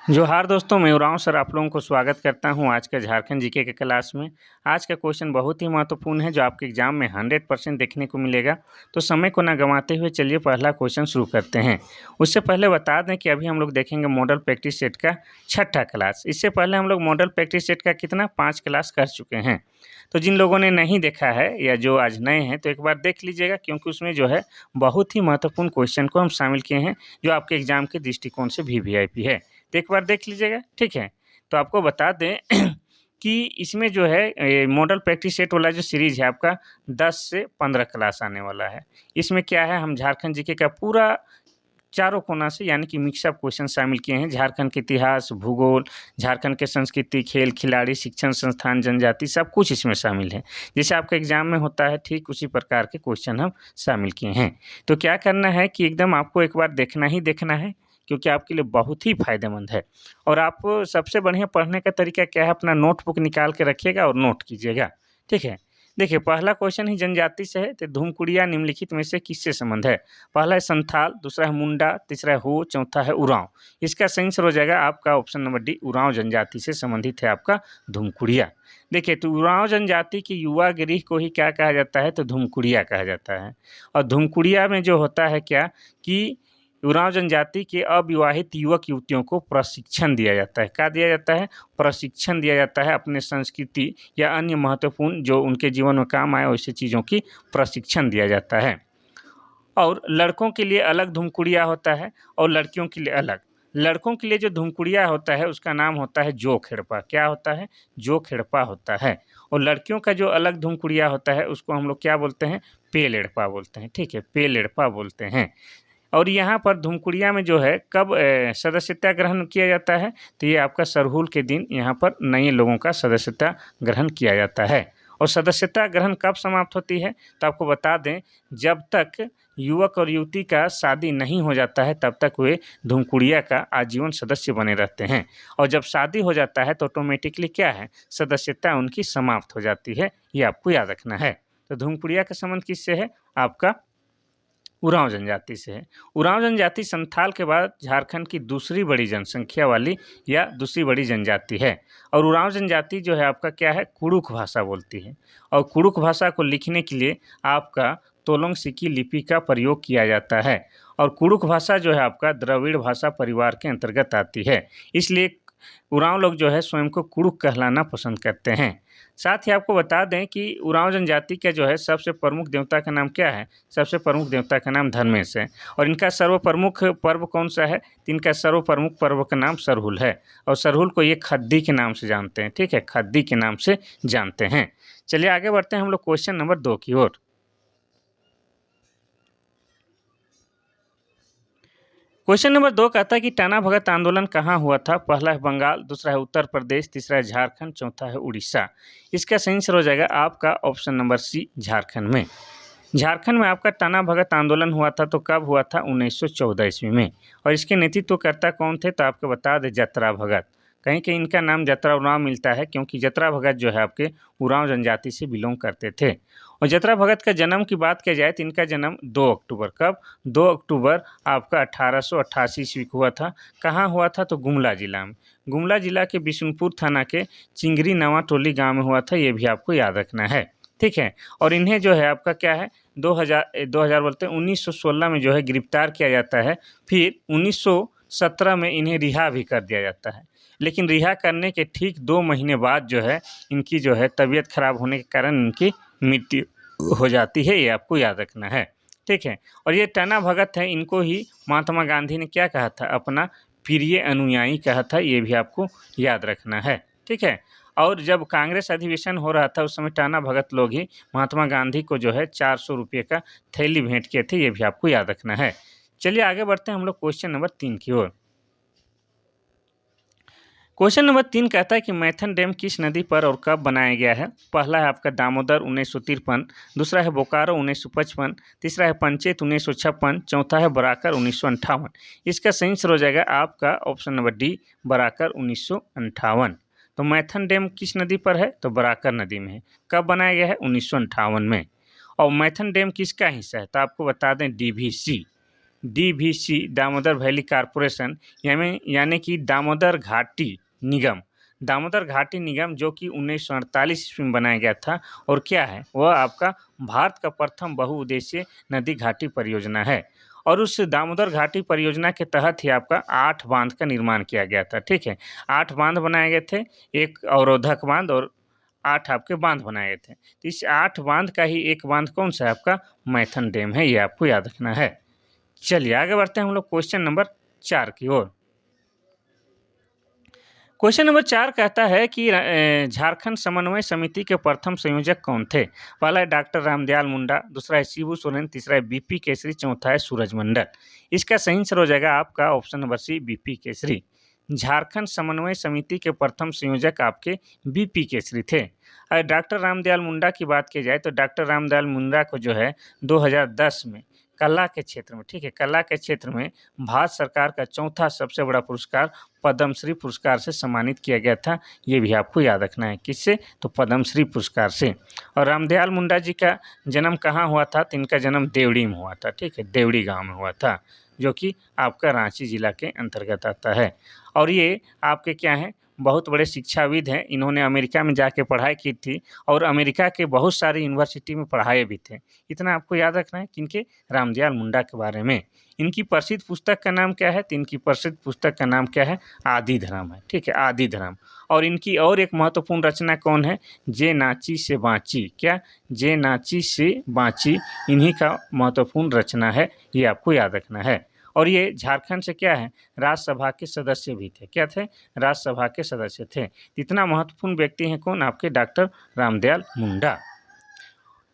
जोहार दोस्तों, मैं उरांव सर आप लोगों को स्वागत करता हूं आज के झारखंड जीके के क्लास में। आज का क्वेश्चन बहुत ही महत्वपूर्ण है जो आपके एग्जाम में 100% देखने को मिलेगा। तो समय को ना गंवाते हुए चलिए पहला क्वेश्चन शुरू करते हैं। उससे पहले बता दें कि अभी हम लोग देखेंगे मॉडल प्रैक्टिस सेट का छठा क्लास। इससे पहले हम लोग मॉडल प्रैक्टिस सेट का कितना 5 क्लास कर चुके हैं। तो जिन लोगों ने नहीं देखा है या जो आज नए हैं तो एक बार देख लीजिएगा, क्योंकि उसमें जो है बहुत ही महत्वपूर्ण क्वेश्चन को हम शामिल किए हैं जो आपके एग्जाम के दृष्टिकोण से भी वीआईपी है। तो एक बार देख लीजिएगा, ठीक है। तो आपको बता दें कि इसमें जो है मॉडल प्रैक्टिस सेट वाला जो सीरीज़ है आपका 10 से 15 क्लास आने वाला है। इसमें क्या है, हम झारखंड जीके का पूरा चारों कोना से यानी कि मिक्सअप क्वेश्चन शामिल किए हैं। झारखंड के इतिहास, भूगोल, झारखंड के संस्कृति, खेल, खिलाड़ी, शिक्षण संस्थान, जनजाति सब कुछ इसमें शामिल है। जैसे आपका एग्जाम में होता है ठीक उसी प्रकार के क्वेश्चन हम शामिल किए हैं। तो क्या करना है कि एकदम आपको एक बार देखना ही देखना है, क्योंकि आपके लिए बहुत ही फ़ायदेमंद है। और आप सबसे बढ़िया पढ़ने का तरीका क्या है, अपना नोटबुक निकाल के रखिएगा और नोट कीजिएगा, ठीक है। देखिए पहला क्वेश्चन ही जनजाति से है, तो धूमकुड़िया निम्नलिखित में से किससे संबंध है। पहला है संथाल, दूसरा है मुंडा, तीसरा है हो, चौथा है उरांव। इसका सही आंसर हो जाएगा आपका ऑप्शन नंबर डी, उरांव जनजाति से संबंधित है आपका धूमकुड़िया। देखिए तो उरांव जनजाति की युवा गिरीह को ही क्या कहा जाता है, तो धूमकुड़िया कहा जाता है। और धूमकुड़िया में जो होता है क्या कि उरांव जनजाति के अविवाहित युवक युवतियों को प्रशिक्षण दिया जाता है। क्या दिया जाता है, प्रशिक्षण दिया जाता है अपने संस्कृति या अन्य महत्वपूर्ण जो उनके जीवन में काम आए वैसे चीज़ों की प्रशिक्षण दिया जाता है। और लड़कों के लिए अलग धूमकुड़िया होता है और लड़कियों के लिए अलग। लड़कों के लिए जो धूमकुड़िया होता है उसका नाम होता है जो खेड़पा। क्या होता है, जो खेड़पा होता है। और लड़कियों का जो अलग धूमकुड़िया होता है उसको हम लोग क्या बोलते हैं, पे लेड़पा बोलते हैं, ठीक है, पे लेड़पा बोलते हैं। और यहाँ पर धूमकुड़िया में जो है कब सदस्यता ग्रहण किया जाता है, तो ये आपका सरहुल के दिन यहाँ पर नए लोगों का सदस्यता ग्रहण किया जाता है। और सदस्यता ग्रहण कब समाप्त होती है, तो आपको बता दें जब तक युवक और युवती का शादी नहीं हो जाता है तब तक वे धूमकुड़िया का आजीवन सदस्य बने रहते हैं। और जब शादी हो जाता है तो ऑटोमेटिकली क्या है, सदस्यता उनकी समाप्त हो जाती है। ये आपको याद रखना है। तो धूमकुड़िया का संबंध किससे है, आपका उरांव जनजाति से है। उरांव जनजाति संथाल के बाद झारखंड की दूसरी बड़ी जनसंख्या वाली या दूसरी बड़ी जनजाति है। और उरांव जनजाति जो है आपका क्या है, कुड़ुक भाषा बोलती है। और कुड़ुक भाषा को लिखने के लिए आपका तोलोंग सिक्की लिपि का प्रयोग किया जाता है। और कुड़ुक भाषा जो है आपका द्रविड़ भाषा परिवार के अंतर्गत आती है। इसलिए उरांव लोग जो है स्वयं को कुड़ुक कहलाना पसंद करते हैं। साथ ही आपको बता दें कि उरांव जनजाति का जो है सबसे प्रमुख देवता का नाम क्या है, सबसे प्रमुख देवता का नाम धर्मेश है। और इनका सर्व प्रमुख पर्व कौन सा है, तो इनका सर्व प्रमुख पर्व का नाम सरहुल है। और सरहुल को ये खद्दी के नाम से जानते हैं, ठीक है, खद्दी के नाम से जानते हैं। चलिए आगे बढ़ते हैं हम लोग क्वेश्चन नंबर 2 की ओर। क्वेश्चन नंबर 2 कहता है कि टाना भगत आंदोलन कहाँ हुआ था। पहला है बंगाल, दूसरा है उत्तर प्रदेश, तीसरा है झारखंड, चौथा है उड़ीसा। इसका सही आंसर हो जाएगा आपका ऑप्शन नंबर सी, झारखंड में। झारखंड में आपका टाना भगत आंदोलन हुआ था, तो कब हुआ था, 1914 ईस्वी में। और इसके नेतृत्वकर्ता कौन थे, तो आपको बता दें जतरा भगत। कहीं कहीं इनका नाम जतरा उरांव मिलता है क्योंकि जतरा भगत जो है आपके उरांव जनजाति से बिलोंग करते थे। और जतरा भगत का जन्म की बात की जाए तो इनका जन्म 2 अक्टूबर, कब, 2 अक्टूबर आपका 1888 ईस्वी को हुआ था। कहाँ हुआ था, तो गुमला जिला में। गुमला जिला के बिशुनपुर थाना के चिंगरी नवा टोली गाँव में हुआ था, ये भी आपको याद रखना है, ठीक है। और इन्हें जो है आपका क्या है, 2000 बोलते हैं 1916 में जो है गिरफ्तार किया जाता है। फिर 1917 में इन्हें रिहा भी कर दिया जाता है। लेकिन रिहा करने के ठीक 2 महीने बाद जो है इनकी जो है तबीयत खराब होने के कारण इनकी मृत्यु हो जाती है, ये आपको याद रखना है, ठीक है। और ये टाना भगत है, इनको ही महात्मा गांधी ने क्या कहा था, अपना प्रिय अनुयायी कहा था, ये भी आपको याद रखना है, ठीक है। और जब कांग्रेस अधिवेशन हो रहा था उस समय टाना भगत लोग ही महात्मा गांधी को जो है 400 रुपये का थैली भेंट किए थे, ये भी आपको याद रखना है। चलिए आगे बढ़ते हैं हम लोग क्वेश्चन नंबर 3 की ओर। क्वेश्चन नंबर 3 कहता है कि मैथन डैम किस नदी पर और कब बनाया गया है। पहला है आपका दामोदर 1953, दूसरा है बोकारो 1955, तीसरा है पंचेत 1956, चौथा है बराकर 1958। इसका सही आंसर हो जाएगा आपका ऑप्शन नंबर डी, बराकर 1958। तो मैथन डैम किस नदी पर है, तो बराकर नदी में है। कब बनाया गया है, 1958 में। और मैथन डैम किसका हिस्सा है, तो आपको बता दें DVC. DVC Damodar valley corporation यानी कि दामोदर घाटी निगम, दामोदर घाटी निगम जो कि 1948 ईस्वी में बनाया गया था और क्या है वह आपका भारत का प्रथम बहुउद्देशीय नदी घाटी परियोजना है। और उस दामोदर घाटी परियोजना के तहत ही आपका 8 बांध का निर्माण किया गया था, ठीक है। 8 बांध बनाए गए थे, एक अवरोधक बांध और 8 आपके बांध बनाए गए थे। तो इस 8 बांध का ही एक बांध कौन सा है आपका मैथन डैम है, ये आपको याद रखना है। चलिए आगे बढ़ते हैं हम लोग क्वेश्चन नंबर 4 की ओर। क्वेश्चन नंबर 4 कहता है कि झारखंड समन्वय समिति के प्रथम संयोजक कौन थे? पहला है डॉक्टर रामदयाल मुंडा, दूसरा है शिबू सोरेन, तीसरा है बीपी केसरी, चौथा है सूरज मंडल। इसका सही आंसर हो जाएगा आपका option number C, BP Kesari. Jharkhand समन्वय समिति के प्रथम संयोजक आपके बीपी केसरी थे। अगर डॉक्टर रामदयाल मुंडा की बात की जाए तो डॉक्टर रामदयाल मुंडा को जो है 2010 में कला के क्षेत्र में, ठीक है, कला के क्षेत्र में भारत सरकार का चौथा सबसे बड़ा पुरस्कार पद्मश्री पुरस्कार से सम्मानित किया गया था। ये भी आपको याद रखना है, किससे? तो पद्मश्री पुरस्कार से। और रामदयाल मुंडा जी का जन्म कहाँ हुआ था? तो इनका जन्म देवड़ी में हुआ था, ठीक है, देवड़ी गांव में हुआ था, जो कि आपका रांची जिला के अंतर्गत आता है। और ये आपके क्या हैं, बहुत बड़े शिक्षाविद हैं। इन्होंने अमेरिका में जाके पढ़ाई की थी और अमेरिका के बहुत सारी यूनिवर्सिटी में पढ़ाए भी थे। इतना आपको याद रखना है किनके? रामदयाल मुंडा के बारे में। इनकी प्रसिद्ध पुस्तक का नाम क्या है? तो इनकी प्रसिद्ध पुस्तक का नाम क्या है? आदि धर्म है, ठीक है, आदि धर्म। और इनकी और एक महत्वपूर्ण रचना कौन है? जे नाची से बाँची, क्या? जे नाची से बाँची, इन्हीं का महत्वपूर्ण रचना है, ये आपको याद रखना है। और ये झारखंड से क्या है? राज्यसभा के सदस्य भी थे। क्या थे? राज्यसभा के सदस्य थे। इतना महत्वपूर्ण व्यक्ति हैं कौन? आपके डॉक्टर रामदयाल मुंडा।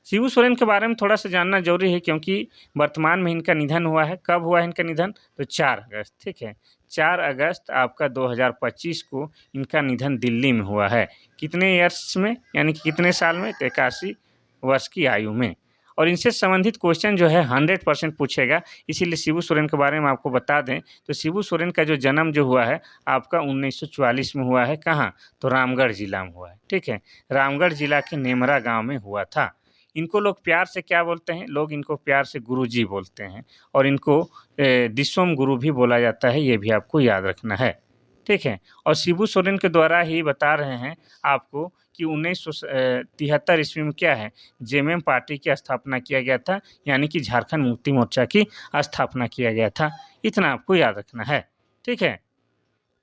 शिबू सोरेन के बारे में थोड़ा सा जानना जरूरी है क्योंकि वर्तमान में इनका निधन हुआ है। कब हुआ है इनका निधन? तो 4 अगस्त, ठीक है, 4 अगस्त आपका 2025 को इनका निधन दिल्ली में हुआ है। कितने ईयर्स में, यानी कि कितने साल में? 81 वर्ष की आयु में। और इनसे संबंधित क्वेश्चन जो है 100% पूछेगा, इसीलिए शिबू सोरेन के बारे में आपको बता दें तो शिबू सोरेन का जो जन्म जो हुआ है आपका 1944 में हुआ है। कहाँ? तो रामगढ़ जिला में हुआ है, ठीक है, रामगढ़ जिला के नेमरा गाँव में हुआ था। इनको लोग प्यार से क्या बोलते हैं? लोग इनको प्यार से गुरुजी बोलते हैं और इनको दिसोम गुरु भी बोला जाता है, ये भी आपको याद रखना है, ठीक है। और शिबू सोरेन के द्वारा ही बता रहे हैं आपको कि 1973 ईस्वी में क्या है? जेएमएम पार्टी की स्थापना किया गया था, यानी कि झारखंड मुक्ति मोर्चा की स्थापना किया गया था। इतना आपको याद रखना है, ठीक है।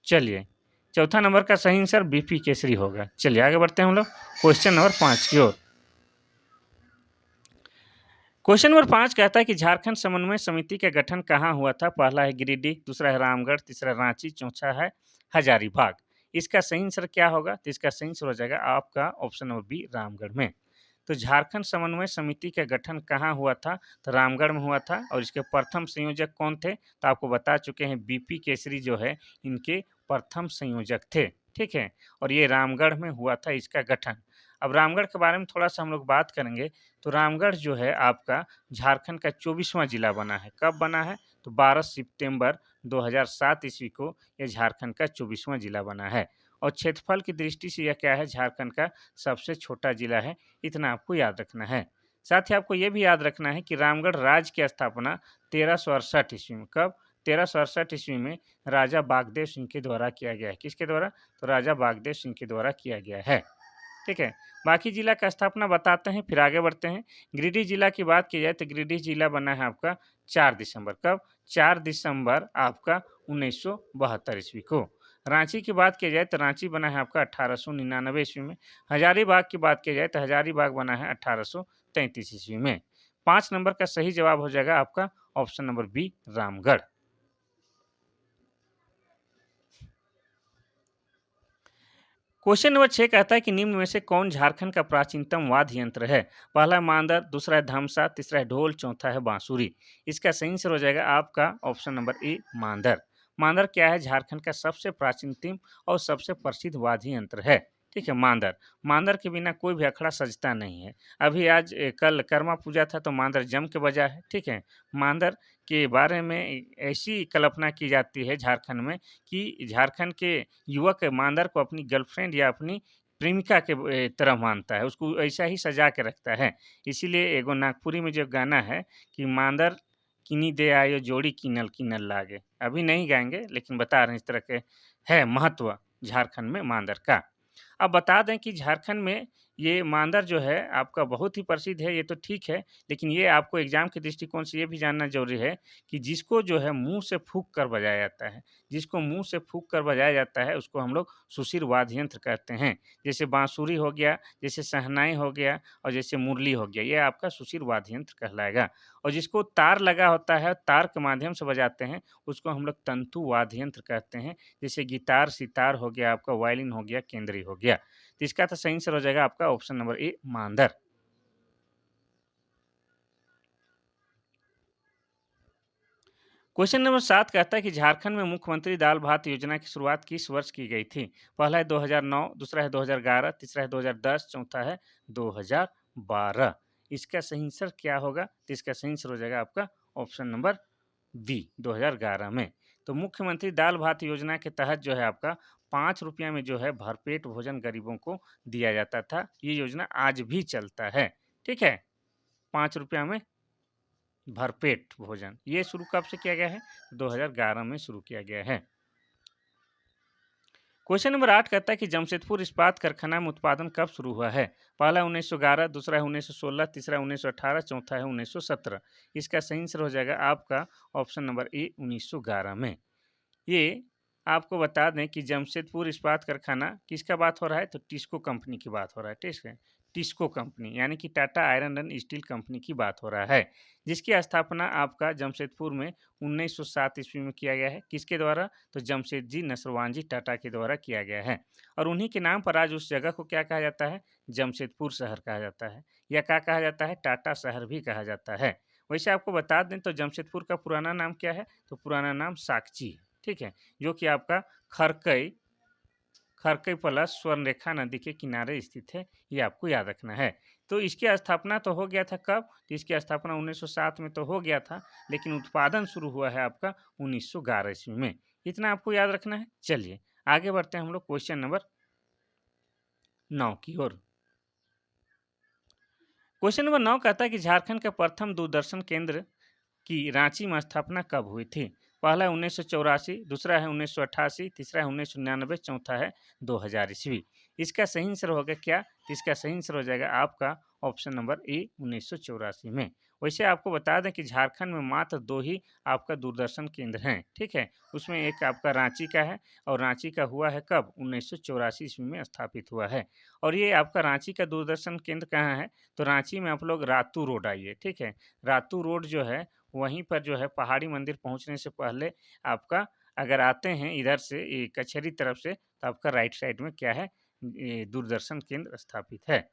चलिए, चौथा नंबर का सही आंसर बीपी केसरी होगा। चलिए आगे बढ़ते हैं हम लोग क्वेश्चन नंबर 5 की ओर। क्वेश्चन नंबर 5 कहता है कि झारखंड समन्वय समिति का गठन कहाँ हुआ था? पहला है गिरिडीह, दूसरा है रामगढ़, तीसरा रांची, चौथा है हजारीबाग। इसका सही आंसर क्या होगा? तो इसका सही आंसर हो जाएगा आपका ऑप्शन नंबर बी, रामगढ़ में। तो झारखंड समन्वय समिति का गठन कहाँ हुआ था? तो रामगढ़ में हुआ था। और इसके प्रथम संयोजक कौन थे? तो आपको बता चुके हैं, बीपी केसरी जो है इनके प्रथम संयोजक थे, ठीक है। और ये रामगढ़ में हुआ था इसका गठन। अब रामगढ़ के बारे में थोड़ा सा हम लोग बात करेंगे। तो रामगढ़ जो है आपका झारखंड का 24वां जिला बना है। कब बना है? तो 12 सितंबर 2007 ईस्वी को यह झारखंड का 24वां जिला बना है। और क्षेत्रफल की दृष्टि से यह क्या है? झारखंड का सबसे छोटा जिला है। इतना आपको याद रखना है। साथ ही आपको यह भी याद रखना है कि रामगढ़ राज्य की स्थापना 1368 ईस्वी में, कब? 1368 ईस्वी में राजा बागदेव सिंह के द्वारा किया गया है। किसके द्वारा? तो राजा बागदेव सिंह के द्वारा किया गया है, ठीक है। बाकी जिला का स्थापना बताते हैं, फिर आगे बढ़ते हैं। गिरिडीह जिला की बात की जाए तो गिरिडीह जिला बना है आपका 4 दिसंबर, कब? 4 दिसंबर आपका 1972 ईस्वी को। रांची की बात की जाए तो रांची बना है आपका 1899 ईस्वी में। हजारीबाग की बात की जाए तो हजारीबाग बना है 1833 ईस्वी में। 5 नंबर का सही जवाब हो जाएगा आपका option number B, Ramgarh. Question number 6 कहता है कि निम्न में से कौन झारखंड का प्राचीनतम वाद्य यंत्र है? पहला है मांदर, दूसरा है धमसा, तीसरा है ढोल, चौथा है बांसुरी। इसका सही आंसर हो जाएगा आपका ऑप्शन नंबर ए, मांदर। मांदर क्या है? झारखंड का सबसे प्राचीनतम और सबसे प्रसिद्ध वाद्य यंत्र है, ठीक है, मांदर। मांदर के बिना कोई भी अखड़ा सजता नहीं है। अभी आज कल कर्मा पूजा था तो मांदर जम के बजा है, ठीक है। मांदर के बारे में ऐसी कल्पना की जाती है झारखंड में कि झारखंड के युवक मांदर को अपनी गर्लफ्रेंड या अपनी प्रेमिका के तरह मानता है, उसको ऐसा ही सजा के रखता है। इसीलिए एगो नागपुरी में जो गाना है कि मांदर किनी दे आयो जोड़ी कीनल लागे। अभी नहीं गाएँगे लेकिन बता रहे हैं इस तरह के है महत्व झारखंड में मांदर का। अब बता दें कि झारखंड में ये मांदर जो है आपका बहुत ही प्रसिद्ध है, ये तो ठीक है, लेकिन ये आपको एग्ज़ाम के दृष्टिकोण से ये भी जानना ज़रूरी है कि जिसको जो है मुँह से फूँक कर बजाया जाता है, जिसको मुँह से फूँक कर बजाया जाता है उसको हम लोग सुशिर वाद्य यंत्र कहते हैं। जैसे बाँसुरी हो गया, जैसे शहनाई हो गया और जैसे मुरली हो गया, ये आपका सुशिर वाद्य यंत्र कहलाएगा। और जिसको तार लगा होता है, तार के माध्यम से बजाते हैं, उसको हम लोग तंतु वाद्य यंत्र कहते हैं। जैसे गिटार, सितार हो गया, आपका वायलिन हो गया, केंद्री हो गया। तो इसका तो सही आंसर हो जाएगा आपका ऑप्शन नंबर ए मांदर। क्वेश्चन नंबर 7 कहता है कि झारखंड में मुख्यमंत्री दाल भात योजना की शुरुआत किस वर्ष की गई थी? पहला है 2009, दूसरा है 2011, तीसरा है 2010, चौथा है 2012। इसका सही आंसर क्या होगा? तो इसका सही आंसर हो जाएगा आपका ऑप्शन नंबर बी 2011 में। तो मुख्यमंत्री दाल भात योजना के तहत जो है आपका 5 रुपया में जो है भरपेट भोजन गरीबों को दिया जाता था। ये योजना आज भी चलता है, ठीक है? 5 रुपया में भरपेट भोजन। ये शुरू कब से किया गया है? 2011 में शुरू किया गया है। क्वेश्चन नंबर 8 कहता है कि जमशेदपुर इस्पात कारखाना में उत्पादन कब शुरू हुआ है? पहला 1911, दूसरा है 1916, तीसरा 1918, चौथा है 1917। इसका सही आंसर हो जाएगा आपका ऑप्शन नंबर ए 1911 में। ये आपको बता दें कि जमशेदपुर इस्पात कारखाना किसका बात हो रहा है? तो टिस्को कंपनी की बात हो रहा है, ठीक है? टिस्को कंपनी यानी कि Tata iron and steel company की बात हो रहा है, जिसकी स्थापना आपका जमशेदपुर में 1907 ईस्वी में किया गया है। किसके द्वारा? तो जमशेद जी नसरवान जी टाटा के द्वारा किया गया है। और उन्हीं के नाम पर आज उस जगह को क्या कहा जाता है? जमशेदपुर शहर कहा जाता है, या क्या कहा जाता है? टाटा शहर भी कहा जाता है। वैसे आपको बता दें तो जमशेदपुर का पुराना नाम क्या है? तो पुराना नाम साकची है, ठीक है? जो कि आपका खरकई खरकई प्लस स्वर्णरेखा नदी के किनारे स्थित है, ये आपको याद रखना है। तो इसकी स्थापना तो हो गया था कब? तो इसकी स्थापना 1907 में तो हो गया था, लेकिन उत्पादन शुरू हुआ है आपका 1911 ईस्वी में। इतना आपको याद रखना है। चलिए आगे बढ़ते हैं हम लोग क्वेश्चन नंबर 9 की ओर। क्वेश्चन नंबर 9 कहता है कि झारखंड का प्रथम दूरदर्शन केंद्र की रांची में स्थापना कब हुई थी? पहला है 1984, दूसरा है 1988, तीसरा है 1999, चौथा है 2000 ईस्वी। इसका सही आंसर होगा क्या? तो इसका सही आंसर हो जाएगा आपका ऑप्शन नंबर ए 1984 में। वैसे आपको बता दें कि झारखंड में मात्र 2 ही आपका दूरदर्शन केंद्र हैं, ठीक है? उसमें एक आपका रांची का है, और रांची का हुआ है कब? 1984 ईस्वी में स्थापित हुआ है। और ये आपका रांची का दूरदर्शन केंद्र कहाँ है? तो रांची में आप लोग रातू रोड आइए, ठीक है? रातू रोड जो है वहीं पर जो है पहाड़ी मंदिर पहुंचने से पहले आपका अगर आते हैं इधर से ये कचहरी तरफ से, तो आपका राइट साइड में क्या है? ये दूरदर्शन केंद्र स्थापित है।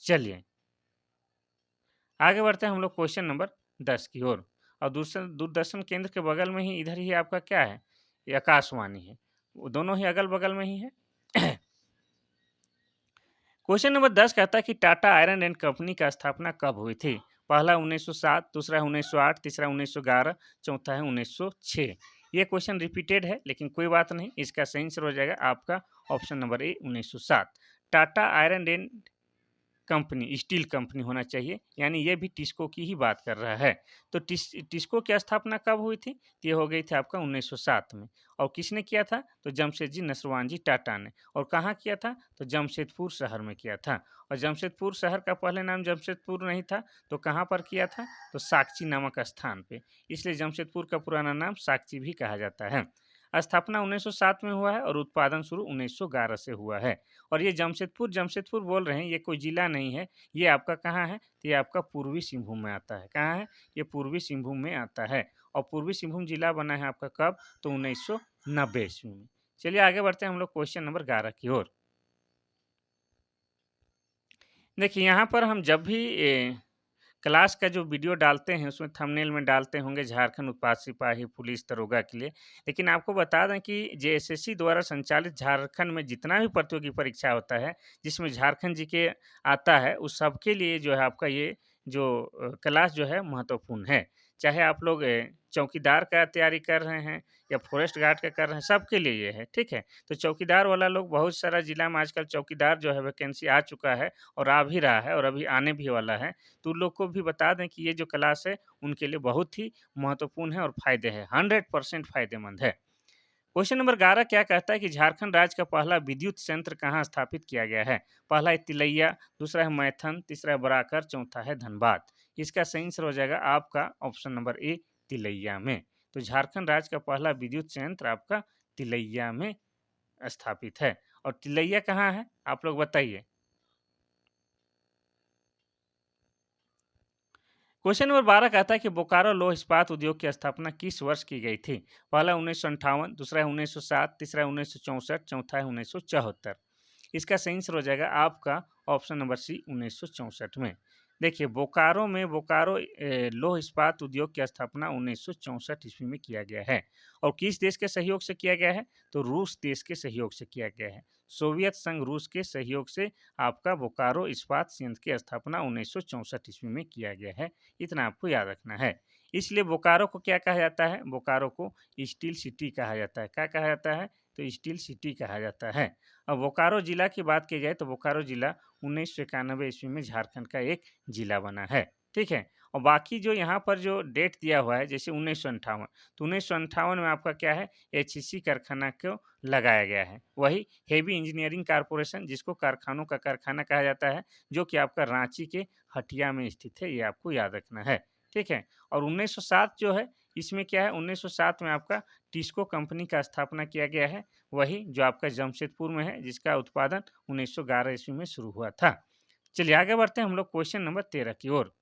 चलिए आगे बढ़ते हैं हम लोग क्वेश्चन नंबर 10 की ओर। और दूसरा दूरदर्शन केंद्र के बगल में ही इधर ही आपका क्या है? ये आकाशवाणी है। वो दोनों ही अगल बगल में ही है। क्वेश्चन नंबर 10 कहता है कि टाटा आयरन एंड कंपनी का स्थापना कब हुई थी? पहला 1907, दूसरा है 1908, तीसरा 1911, चौथा है 1906। ये क्वेश्चन रिपीटेड है लेकिन कोई बात नहीं, इसका सही आंसर हो जाएगा आपका option number A 1907। Tata iron and company steel company होना चाहिए, यानी ये भी टिस्को की ही बात कर रहा है। तो टिस्को की स्थापना कब हुई थी? तो ये हो गई थी आपका 1907 में। और किसने किया था? तो जमशेद जी नसरवान जी टाटा ने। और कहाँ किया था? तो जमशेदपुर शहर में किया था। और जमशेदपुर शहर का पहले नाम जमशेदपुर नहीं था, तो कहाँ पर किया था? तो साकची नामक स्थान पे। इसलिए जमशेदपुर का पुराना नाम साकची भी कहा जाता है। स्थापना 1907 में हुआ है और उत्पादन शुरू 1911 से हुआ है। और ये जमशेदपुर जमशेदपुर बोल रहे हैं, ये कोई ज़िला नहीं है, ये आपका कहाँ है? तो ये आपका पूर्वी सिंहभूम में आता है। कहाँ है? ये पूर्वी सिंहभूम में आता है। और पूर्वी सिंहभूम जिला बना है आपका कब? तो 1990 ईस्वी में। चलिए आगे बढ़ते हैं हम लोग क्वेश्चन नंबर 11 की ओर। देखिए यहाँ पर हम जब भी क्लास का जो वीडियो डालते हैं उसमें थंबनेल में डालते होंगे झारखंड उत्पाद सिपाही पुलिस दरोगा के लिए। लेकिन आपको बता दें कि जेएसएससी द्वारा संचालित झारखंड में जितना भी प्रतियोगी परीक्षा होता है, जिसमें झारखंड जीके आता है, उस सबके लिए जो है आपका ये जो क्लास जो है महत्वपूर्ण है। चाहे आप लोग चौकीदार का तैयारी कर रहे हैं या फॉरेस्ट गार्ड का कर रहे हैं, सबके लिए ये है, ठीक है। तो चौकीदार वाला लोग बहुत सारा ज़िला में आजकल चौकीदार जो है वैकेंसी आ चुका है और आ भी रहा है और अभी आने भी वाला है। तो उन लोग को भी बता दें कि ये जो क्लास है उनके लिए बहुत ही महत्वपूर्ण है और फ़ायदे है, 100% फ़ायदेमंद है। क्वेश्चन नंबर 11 क्या कहता है कि झारखंड राज्य का पहला विद्युत संयंत्र कहाँ स्थापित किया गया है? पहला है तिलैया, दूसरा है मैथन, तीसरा है बराकर, चौथा है धनबाद। इसका सही आंसर हो जाएगा आपका ऑप्शन नंबर ए तिलैया में। तो झारखंड राज्य का पहला विद्युत संयंत्र आपका तिलैया में स्थापित है। और तिलैया कहाँ है आप लोग बताइए। क्वेश्चन नंबर 12 कहता है कि बोकारो लौह इस्पात उद्योग की स्थापना किस वर्ष की गई थी? पहला 1958, दूसरा है 1907, तीसरा है 1964, चौथा है 1974। इसका सही आंसर हो जाएगा आपका ऑप्शन नंबर सी 1964 में। देखिए बोकारो लौह इस्पात उद्योग की स्थापना 1964 ईस्वी में किया गया है। और किस देश के सहयोग से किया गया है? तो रूस देश के सहयोग से किया गया है। सोवियत संघ रूस के सहयोग से आपका बोकारो इस्पात संयंत्र की स्थापना 1964 ईस्वी में किया गया है। इतना आपको याद रखना है। इसलिए बोकारो को क्या कहा जाता है? बोकारो को स्टील सिटी कहा जाता है। क्या कहा जाता है? तो स्टील सिटी कहा जाता है। अब बोकारो जिला की बात की जाए तो बोकारो जिला 1991 ईस्वी में झारखंड का एक जिला बना है, ठीक है। और बाकी जो यहाँ पर जो डेट दिया हुआ है जैसे 1958, तो 1958 में आपका क्या है? एचईसी कारखाना को लगाया गया है। वही हेवी इंजीनियरिंग कारपोरेशन जिसको कारखानों का कारखाना कहा जाता है, जो कि आपका रांची के हटिया में स्थित है, ये आपको याद रखना है, ठीक है। और 1907 जो है इसमें क्या है? 1907 में आपका टिस्को कंपनी का स्थापना किया गया है, वही जो आपका जमशेदपुर में है, जिसका उत्पादन 1911 ईस्वी में शुरू हुआ था। चलिए आगे बढ़ते हैं हम लोग क्वेश्चन नंबर 13 की ओर।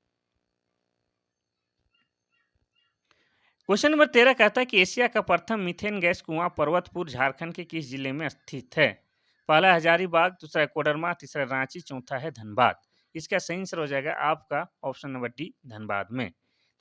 क्वेश्चन नंबर 13 कहता है कि एशिया का प्रथम मीथेन गैस कुआं पर्वतपुर झारखंड के किस जिले में स्थित है? पहला है हजारीबाग, दूसरा है कोडरमा, तीसरा रांची, चौथा है धनबाद। इसका सही आंसर हो जाएगा आपका ऑप्शन नंबर डी धनबाद में।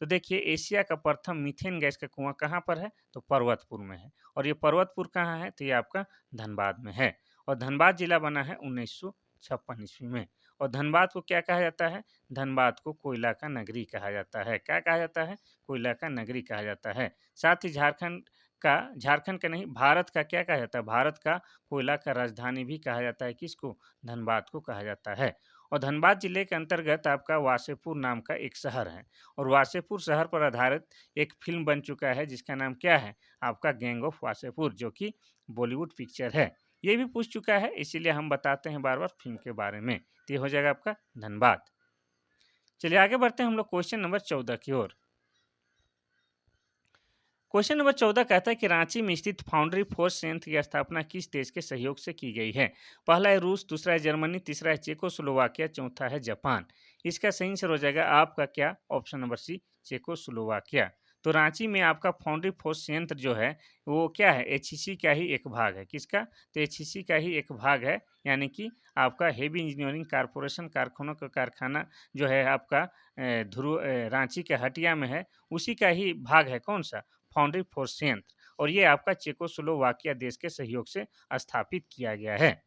तो देखिए एशिया का प्रथम मीथेन गैस का कुआं कहाँ पर है? तो पर्वतपुर में है। और ये पर्वतपुर कहाँ है? तो ये आपका धनबाद में है। और धनबाद जिला बना है 1956 ईस्वी में। और धनबाद को क्या कहा जाता है? धनबाद को कोयला का नगरी कहा जाता है। क्या कहा जाता है? कोयला का नगरी कहा जाता है। साथ ही झारखंड का नहीं भारत का क्या कहा जाता है? भारत का कोयला का राजधानी भी कहा जाता है। किसको? धनबाद को कहा जाता है। और धनबाद जिले के अंतर्गत आपका वासेपुर नाम का एक शहर है। और वासेपुर शहर पर आधारित एक फिल्म बन चुका है जिसका नाम क्या है? आपका गैंग ऑफ वासेपुर, जो कि बॉलीवुड पिक्चर है। ये भी पूछ चुका है, इसीलिए हम बताते हैं बार बार फिल्म के बारे में। तो ये हो जाएगा आपका धनबाद। चलिए आगे बढ़ते हैं हम लोग क्वेश्चन नंबर 14 की ओर। क्वेश्चन नंबर 14 कहता है कि रांची में स्थित फाउंड्री फोर्स संयंत्र की स्थापना किस देश के सहयोग से की गई है? पहला है रूस, दूसरा है जर्मनी, तीसरा है चेकोस्लोवाकिया, चौथा है जापान। इसका सही आंसर हो जाएगा आपका क्या? Option number C Czechoslovakia. तो रांची में आपका फाउंड्री फोर्स संयंत्र जो है वो क्या है? एचईसी का ही एक भाग है। किसका? तो एचईसी का ही एक भाग है। यानी कि आपका हेवी इंजीनियरिंग कारपोरेशन कारखानों का कारखाना जो है आपका रांची के हटिया में है, उसी का ही भाग है। कौन सा? फाउंड्री फोर्स संयंत्र। और ये आपका चेकोस्लोवाकिया देश के सहयोग से स्थापित किया गया है।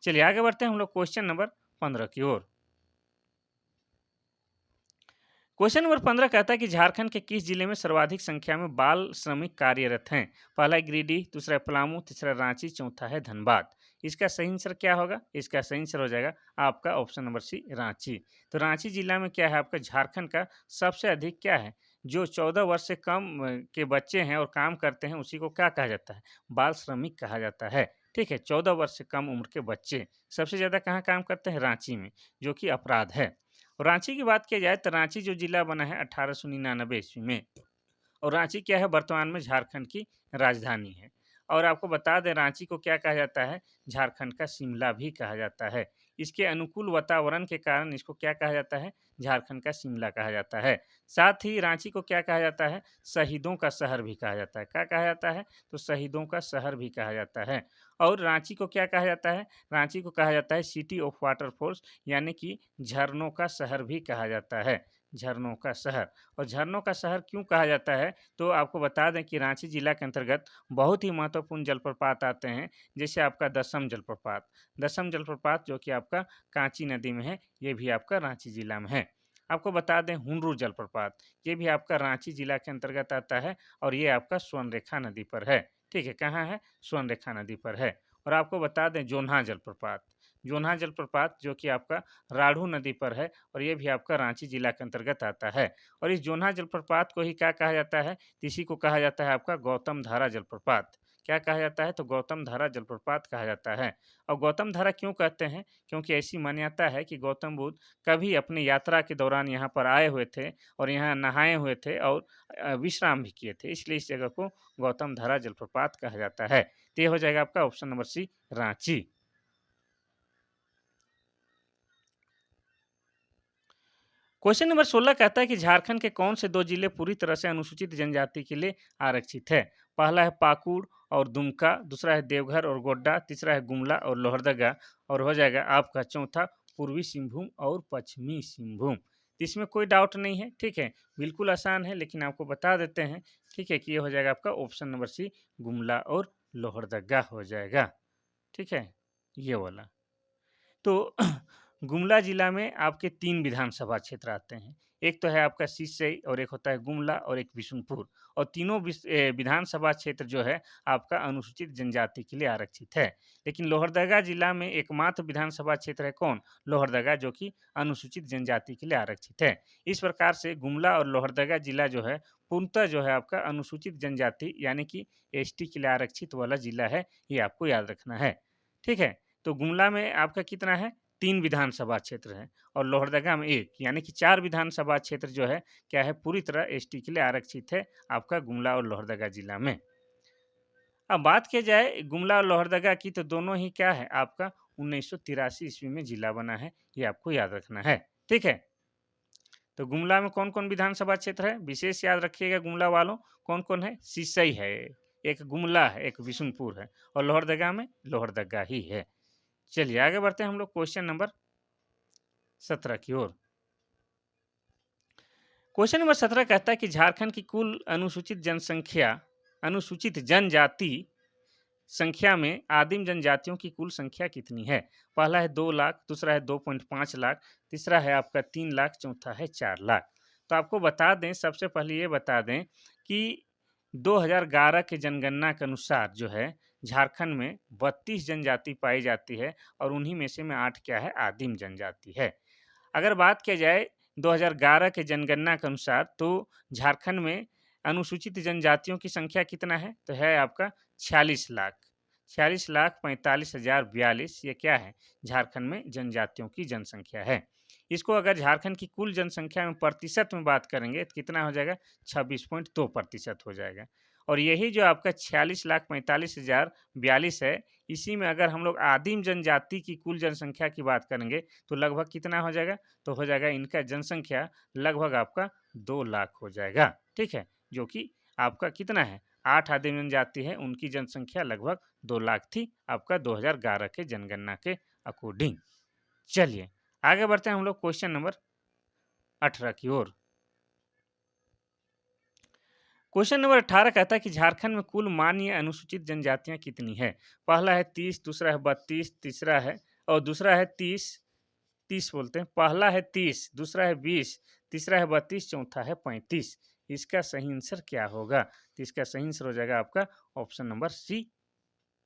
चलिए आगे बढ़ते हैं हम लोग क्वेश्चन नंबर 15 की ओर। क्वेश्चन नंबर 15 कहता है कि झारखंड के किस जिले में सर्वाधिक संख्या में बाल श्रमिक कार्यरत हैं? पहला है गिरिडीह, दूसरा है पलामू, तीसरा रांची, चौथा है धनबाद। इसका सही आंसर क्या होगा? इसका सही आंसर हो जाएगा आपका ऑप्शन नंबर सी रांची। तो रांची जिला में क्या है आपका झारखंड का सबसे अधिक क्या है? जो 14 वर्ष से कम के बच्चे हैं और काम करते हैं उसी को क्या कहा जाता है? बाल श्रमिक कहा जाता है। ठीक है, 14 वर्ष से कम उम्र के बच्चे सबसे ज़्यादा कहाँ काम करते हैं? रांची में, जो कि अपराध है। और रांची की बात की जाए तो रांची जो जिला बना है 1899 ईस्वी में। और रांची क्या है? वर्तमान में झारखंड की राजधानी है। और आपको बता दें रांची को क्या कहा जाता है? झारखंड का शिमला भी कहा जाता है। इसके अनुकूल वातावरण के कारण इसको क्या कहा जाता है? झारखंड का शिमला कहा जाता है। साथ ही रांची को क्या कहा जाता है? शहीदों का शहर भी कहा जाता है। क्या कहा जाता है? तो शहीदों का शहर भी कहा जाता है। और रांची को क्या कहा जाता है? रांची को कहा जाता है सिटी ऑफ वाटरफॉल्स, यानी कि झरनों का शहर भी कहा जाता है। झरनों का शहर। और झरनों का शहर क्यों कहा जाता है? तो आपको बता दें कि रांची जिला के अंतर्गत बहुत ही महत्वपूर्ण जलप्रपात आते हैं, जैसे आपका दसम जलप्रपात। दसम जलप्रपात जो कि आपका कांची नदी में है, ये भी आपका रांची जिला में है। आपको बता दें हुनरू जलप्रपात, ये भी आपका रांची जिला के अंतर्गत आता है और ये आपका स्वर्णरेखा नदी पर है। ठीक है, कहाँ है? स्वर्णरेखा नदी पर है। और आपको बता दें जोन्हा जलप्रपात, जोन्हा जलप्रपात जो कि आपका राढ़ू नदी पर है और ये भी आपका रांची जिला के अंतर्गत आता है। और इस जोन्हा जलप्रपात को ही क्या कहा जाता है? तो इसी को कहा जाता है आपका गौतम धारा जलप्रपात। क्या कहा जाता है? तो गौतम धारा जलप्रपात कहा जाता है। और गौतम धारा क्यों कहते हैं? क्योंकि ऐसी मान्यता है कि गौतम बुद्ध कभी अपनी यात्रा के दौरान यहाँ पर आए हुए थे और यहाँ नहाए हुए थे और विश्राम भी किए थे, इसलिए इस जगह को गौतम धारा जलप्रपात कहा जाता है। तो ये हो जाएगा आपका option number C, Ranchi. Question number 16 कहता है कि झारखंड के कौन से दो जिले पूरी तरह से अनुसूचित जनजाति के लिए आरक्षित है? पहला है पाकुड़ और दुमका, दूसरा है देवघर और गोड्डा, तीसरा है गुमला और लोहरदगा और हो जाएगा आपका चौथा पूर्वी सिंहभूम और पश्चिमी सिंहभूम। तो इसमें कोई डाउट नहीं है, ठीक है, बिल्कुल आसान है, लेकिन आपको बता देते हैं, ठीक है, कि ये हो जाएगा आपका ऑप्शन नंबर सी, गुमला और लोहरदगा हो जाएगा। ठीक है, ये वाला। तो गुमला जिला में आपके 3 विधानसभा क्षेत्र आते हैं। एक तो है आपका सिसई और एक होता है गुमला और एक बिशुनपुर और तीनों विधानसभा क्षेत्र जो है आपका अनुसूचित जनजाति के लिए आरक्षित है। लेकिन लोहरदगा जिला में एकमात्र विधानसभा क्षेत्र है कौन? लोहरदगा, जो कि अनुसूचित जनजाति के लिए आरक्षित है। इस प्रकार से गुमला और लोहरदगा जिला जो है पूर्णतः जो है आपका अनुसूचित जनजाति यानी कि एसटी के लिए आरक्षित वाला जिला है, ये आपको याद रखना है। ठीक है? तो गुमला में आपका कितना है? 3 विधानसभा क्षेत्र हैं और लोहरदगा में 1, यानी कि 4 विधानसभा क्षेत्र जो है क्या है, पूरी तरह एसटी के लिए आरक्षित है आपका गुमला और लोहरदगा जिला में। अब बात की जाए गुमला और लोहरदगा की, तो दोनों ही क्या है आपका 1983 ईस्वी में जिला बना है, ये आपको याद रखना है। ठीक है? तो गुमला में कौन-कौन विधानसभा क्षेत्र है? विशेष याद रखिएगा गुमला वालों, कौन-कौन है? सिसई है, एक गुमला है, एक बिशुनपुर है और लोहरदगा में लोहरदगा ही है। चलिए आगे बढ़ते हैं हम लोग क्वेश्चन नंबर 17 की ओर। क्वेश्चन नंबर 17 कहता है कि झारखंड की कुल अनुसूचित जनजाति संख्या में आदिम जनजातियों की कुल संख्या कितनी है? पहला है 2 लाख, दूसरा है 2.5 लाख, तीसरा है आपका 3 लाख, चौथा है 4 लाख। तो आपको बता दें, सबसे पहले ये बता दें कि 2011 के जनगणना के अनुसार जो है झारखंड में 32 जनजाति पाई जाती है और उन्हीं में से 8 क्या है, आदिम जनजाति है। अगर बात किया जाए 2011 के जनगणना के अनुसार, तो झारखंड में अनुसूचित जनजातियों की संख्या कितना है? तो है आपका 46 लाख, 46,45,042। ये क्या है? झारखंड में जनजातियों की जनसंख्या है। इसको अगर झारखंड की कुल जनसंख्या में प्रतिशत में बात करेंगे तो कितना हो जाएगा? 26.2% हो जाएगा। और यही जो आपका 46,45,042 है, इसी में अगर हम लोग आदिम जनजाति की कुल जनसंख्या की बात करेंगे तो लगभग कितना हो जाएगा? तो हो जाएगा इनका जनसंख्या लगभग आपका 2 लाख हो जाएगा। ठीक है? जो कि आपका कितना है? 8 आदिम जनजाति है, उनकी जनसंख्या लगभग 2 लाख थी आपका 2011 के जनगणना के अकॉर्डिंग। चलिए आगे बढ़ते हैं हम लोग क्वेश्चन नंबर 18 की ओर। क्वेश्चन नंबर 18 कहता है कि झारखंड में कुल मान्य अनुसूचित जनजातियां कितनी है? पहला है 30, दूसरा है 32, तीसरा है और दूसरा है 30, 30 बोलते हैं। पहला है 30, दूसरा है 20, तीसरा है 32, चौथा है 35। इसका सही आंसर क्या होगा? तो इसका सही आंसर हो जाएगा आपका ऑप्शन नंबर सी,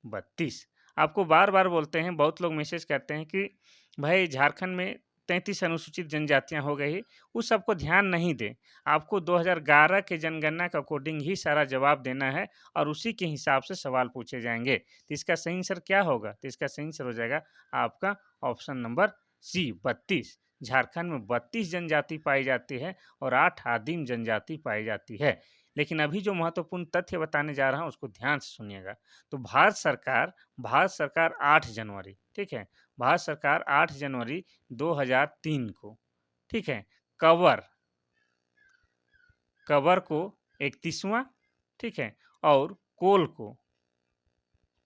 32। आपको बार-बार बोलते हैं, बहुत लोग मैसेज करते हैं कि भाई झारखंड में 33 अनुसूचित जनजातियां हो गई, उस सबको ध्यान नहीं दें। आपको 2011 के जनगणना के अकॉर्डिंग ही सारा जवाब देना है और उसी के हिसाब से सवाल पूछे जाएंगे। तो इसका सही आंसर क्या होगा? तो इसका सही आंसर हो जाएगा आपका ऑप्शन नंबर सी, 32। झारखंड में 32 जनजाति पाई जाती है और 8 आदिम जनजाति पाई जाती है। लेकिन अभी जो महत्वपूर्ण तथ्य बताने जा रहा हूँ उसको ध्यान से सुनिएगा। तो भारत सरकार 8 जनवरी, ठीक है, भारत सरकार 8 जनवरी 2003 को, ठीक है, कवर कवर को 31वां, ठीक है, और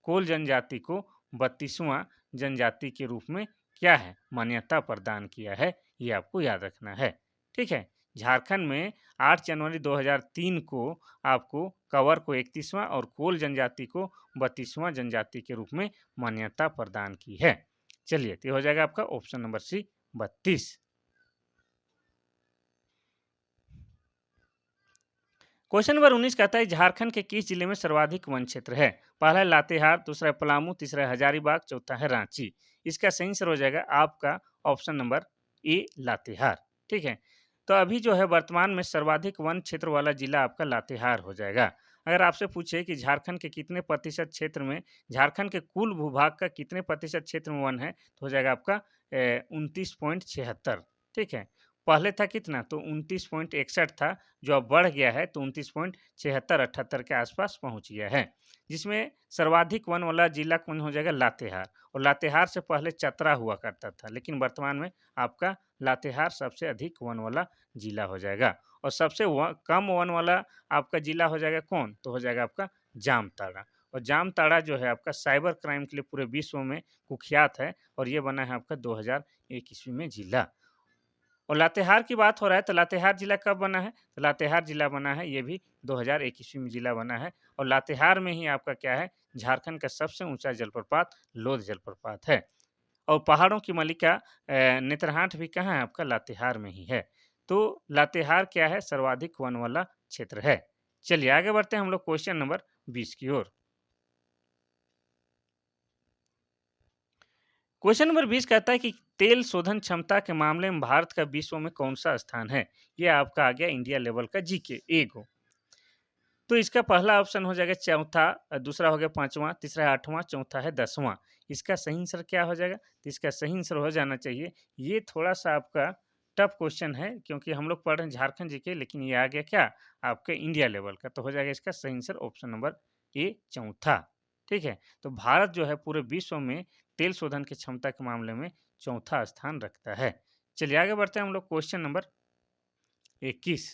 कोल जनजाति को 32वां जनजाति के रूप में क्या है, मान्यता प्रदान किया है। ये आपको याद रखना है। ठीक है, झारखंड में 8 जनवरी 2003 को आपको कवर को 31वां और कोल जनजाति को 32वां जनजाति के रूप में मान्यता प्रदान की है। चलिए, तो हो जाएगा आपका option number C, 32। Question number 19 कहता है झारखंड के किस जिले में सर्वाधिक वन क्षेत्र है? पहला है लातेहार, दूसरा है पलामू, तीसरा है हजारीबाग, चौथा है रांची। इसका सही आंसर हो जाएगा आपका ऑप्शन नंबर ए लातेहार। ठीक है, तो अभी जो है वर्तमान में सर्वाधिक वन क्षेत्र वाला जिला आपका लातेहार हो जाएगा। अगर आपसे पूछे कि झारखंड के कितने प्रतिशत क्षेत्र में, झारखंड के कुल भूभाग का कितने प्रतिशत क्षेत्र में वन है, तो हो जाएगा आपका 29.76। ठीक है, पहले था कितना, तो 29.61 था, जो अब बढ़ गया है, तो 29.76-78 के आसपास पहुंच गया है, जिसमें सर्वाधिक वन वाला जिला कौन हो जाएगा, लातेहार। और लातेहार से पहले चतरा हुआ करता था, लेकिन वर्तमान में आपका लातेहार सबसे अधिक वन वाला जिला हो जाएगा। और सबसे कम वन वाला आपका जिला हो जाएगा कौन, तो हो जाएगा आपका जामताड़ा। और जामताड़ा जो है आपका साइबर क्राइम के लिए पूरे विश्व में कुख्यात है, और ये बना है आपका 2001 ईस्वी में जिला। और लातेहार की बात हो रहा है, तो लातेहार जिला कब बना है, तो लातेहार जिला बना है, ये भी 2001 ईस्वी में जिला बना है। और लातेहार में ही आपका क्या है, झारखंड का सबसे ऊंचा जलप्रपात लोध जलप्रपात है। और पहाड़ों की मलिका नेत्रहाट भी कहाँ है, आपका लातेहार में ही है। तो लातेहार क्या है, सर्वाधिक वन वाला क्षेत्र है। चलिए आगे बढ़ते हैं हम लोग क्वेश्चन नंबर 20 की ओर। क्वेश्चन नंबर 20 कहता है कि तेल शोधन क्षमता के मामले में भारत का विश्व में कौन सा स्थान है? ये आपका आ गया इंडिया लेवल का जीके एगो। तो इसका पहला ऑप्शन हो जाएगा चौथा, दूसरा हो गया पांचवा, तीसरा है आठवां, चौथा है 10वां। इसका सही आंसर क्या हो जाएगा? तो इसका सही आंसर हो जाना चाहिए, ये थोड़ा सा आपका टफ क्वेश्चन है, क्योंकि हम लोग पढ़ रहे हैं झारखंड जीके, लेकिन ये आ गया क्या, आपके इंडिया लेवल का। तो हो जाएगा इसका सही आंसर ऑप्शन नंबर ए चौथा। ठीक है, तो भारत जो है पूरे विश्व में तेल शोधन की क्षमता के मामले में चौथा स्थान रखता है। चलिए आगे बढ़ते हैं हम लोग क्वेश्चन नंबर 21।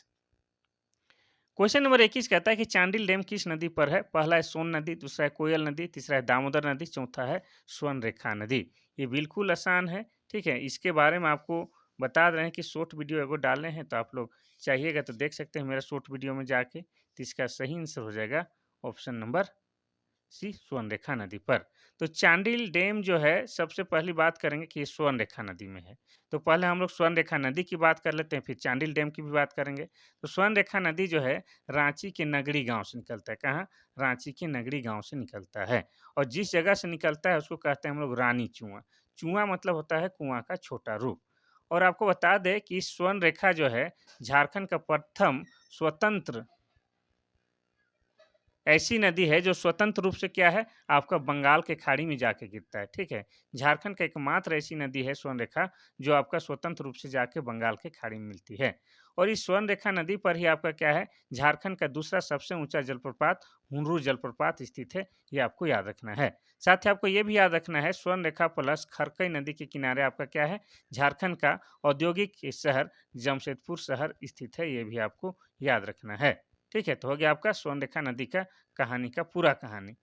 क्वेश्चन नंबर 21 कहता है कि चांडिल डैम किस नदी पर है? पहला है सोन नदी, दूसरा है कोयल नदी, तीसरा है दामोदर नदी, चौथा है स्वर्णरेखा नदी। ये बिल्कुल आसान है। ठीक है, इसके बारे में आपको बता रहे हैं कि शॉर्ट वीडियो एगो डाले हैं, तो आप लोग चाहिएगा तो देख सकते हैं मेरा शॉर्ट वीडियो में जाके। तो इसका सही आंसर हो जाएगा ऑप्शन नंबर सी स्वर्णरेखा नदी पर। तो चांडिल डैम जो है, सबसे पहली बात करेंगे कि ये स्वर्णरेखा नदी में है। तो पहले हम लोग स्वर्णरेखा नदी की बात कर लेते हैं, फिर चांडिल डैम की भी बात करेंगे। तो स्वर्णरेखा नदी जो है रांची के नगरी गांव से निकलता है। कहाँ? रांची के नगरी गांव से निकलता है। और जिस जगह से निकलता है उसको कहते हैं हम लोग रानी चुआ। चुआ मतलब होता है कुआं का छोटा रूप। और आपको बता दें कि स्वर्णरेखा जो है झारखंड का प्रथम स्वतंत्र ऐसी नदी है जो स्वतंत्र रूप से क्या है, आपका बंगाल के खाड़ी में जाके गिरता है। ठीक है, झारखंड का एकमात्र ऐसी नदी है स्वर्णरेखा, जो आपका स्वतंत्र रूप से जाके बंगाल के खाड़ी में मिलती है। और इस स्वर्णरेखा नदी पर ही आपका क्या है, झारखंड का दूसरा सबसे ऊंचा जलप्रपात हुंडरू जलप्रपात स्थित है। ये आपको याद रखना है। साथ ही आपको ये भी याद रखना है, स्वर्णरेखा प्लस खरकई नदी के किनारे आपका क्या है, झारखंड का औद्योगिक शहर जमशेदपुर शहर स्थित है। ये भी आपको याद रखना है। ठीक है, तो हो गया आपका स्वर्णरेखा नदी का कहानी का पूरा कहानी।